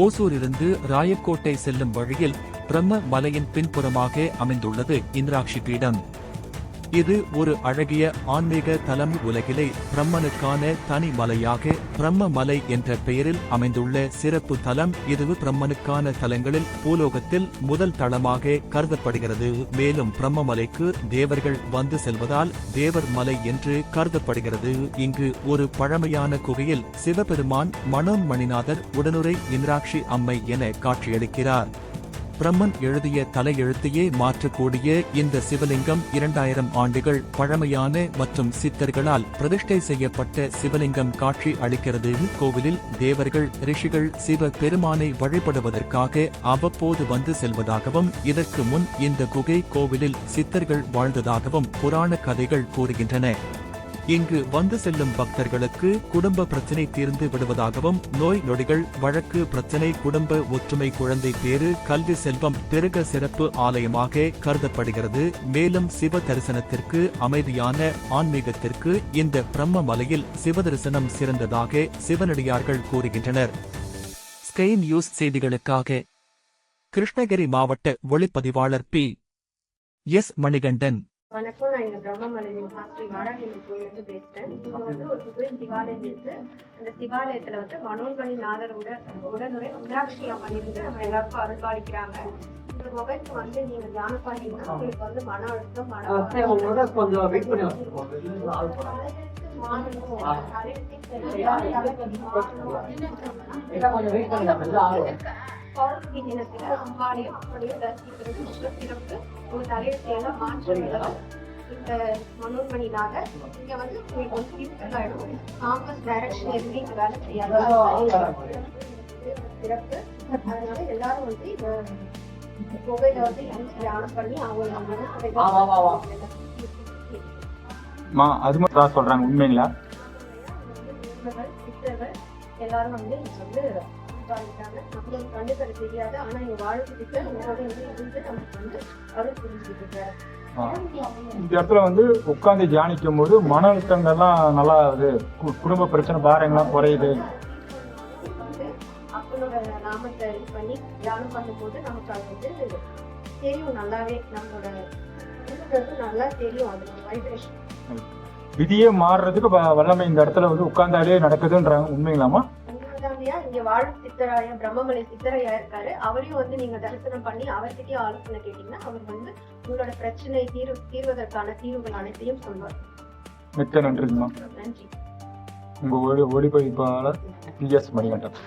ஓசூரிலிருந்து ராயக்கோட்டை செல்லும் வழியில் பிரம்ம மலையின் பின்புறமாக அமைந்துள்ளது இந்திராட்சி பீடம். இது ஒரு அழகிய ஆன்மீக தலம். உலகிலே பிரம்மனுக்கான தனி மலையாக பிரம்ம மலை என்ற பெயரில் அமைந்துள்ள சிறப்பு தலம். இது பிரம்மனுக்கான தலங்களில் பூலோகத்தில் முதல் தளமாக கருதப்படுகிறது. மேலும் பிரம்மமலைக்கு தேவர்கள் வந்து செல்வதால் தேவர் மலை என்று கருதப்படுகிறது. இங்கு ஒரு பழமையான குகையில் சிவபெருமான் மனோன்மணிநாதர் உடனுரை இந்திராட்சி அம்மை என காட்சியளிக்கிறார். பிரம்மன் எழுதிய தலையெழுத்தையே மாற்றக்கூடிய இந்த சிவலிங்கம் 2000 ஆண்டுகள் பழமையான மற்றும் சித்தர்களால் பிரதிஷ்டை செய்யப்பட்ட சிவலிங்கம் காட்சி அளிக்கிறது. கோவிலில் தேவர்கள் ரிஷிகள் சிவ பெருமானை வழிபடுவதற்காக அவ்வப்போது வந்து செல்வதாகவும் இதற்கு முன் இந்த குகை கோவிலில் சித்தர்கள் வாழ்ந்ததாகவும் புராண கதைகள் கூறுகின்றன. இங்கு வந்து செல்லும் பக்தர்களுக்கு குடும்ப பிரச்சினை தீர்ந்து விடுவதாகவும் நோய் நொடிகள் வழக்கு பிரச்சினை குடும்ப ஒற்றுமை குழந்தை பேறு கல்வி செல்வம் பெருக சிறப்பு ஆலயமாக கருதப்படுகிறது. மேலும் சிவ தரிசனத்திற்கு அமைதியான ஆன்மீகத்திற்கு இந்த பிரம்ம மலையில் சிவ தரிசனம் சிறந்ததாக சிவனடியார்கள் கூறுகின்றனர். ஸ்கை நியூஸ் செய்திகளுக்காக கிருஷ்ணகிரி மாவட்ட ஒளிப்பதிவாளர் P.S. மணிகண்டன். வணக்கம். நான் இங்க பிரம்மமலையின் சாஸ்திரி வாராகிமி கோயிலிருந்து பேசுறேன். இங்க ஒரு புது சிவாலயம் இருக்கு. அந்த சிவாலயத்துல மனோன்மணிநாதர் உடனுரை இந்திராட்சி அம்மன் இருந்து நம்ம எல்லாருக்கும் அருள் பாலிக்கிறாங்க. இந்த குகைக்கு நீங்க தியானம் பண்ணீங்கன்னா உங்களுக்கு மன அழுத்தம் தினத்துல அம்பாளையம் அப்படியே தரிசிக்கிறது சிறப்பு. உங்க தலையெழுத்தையெல்லாம் மாற்றம் இந்த மனோன்மணிநாதர் இங்க உங்களுக்கு யூஸ்ஃபுல் ஆயிடும். காம்பஸ் டைரக்ஷன் எப்படி இந்த வேலை செய்யாது சிறப்பு. அதனால எல்லாரும் இந்த கோவையில தியானம் பண்ணி அவங்க சொல்றாங்க. உண்மைங்களா? சித்தர்கள் எல்லாரும் நம்மளுக்கு கண்டுக்கிற தெரியாது. ஆனா இங்க வாழ்க்கை நமக்கு அருள் புரிஞ்சுக்கிட்டு இருக்காரு. இந்த இடத்துல உட்கார்ந்து தியானிக்கும் போது மன அழுத்தங்கள்லாம் நல்லா குடும்ப பிரச்சனை பாரங்கள்லாம் குறையுது. அப்பனோட நாமத்தை இது பண்ணி தியானம் பண்ணும் போது நமக்கு அது தெரியும். நல்லாவே நம்மளோட நல்லா தெரியும். அது வைப்ரேஷன் விதியே மாறுறதுக்கு வல்லமை இந்த இடத்துல உட்கார்ந்தாலே நடக்குதுன்றாங்க. உண்மைங்களாமா? இங்க வாழும் சித்தராய பிரம்மமலை சித்தரையா இருக்காரு. அவரையும் நீங்க தரிசனம் பண்ணி அவர்கிட்டயே ஆலோசனை கேட்டீங்கன்னா அவர் உங்களோட பிரச்சனை தீர்வதற்கான தீர்வுகள் அனைத்தையும் சொல்வார். மிக்க நன்றிங்கம்மா. நன்றி. உங்க ஒளிப்பதிப்பாளர் P.S. மணிகண்டன்.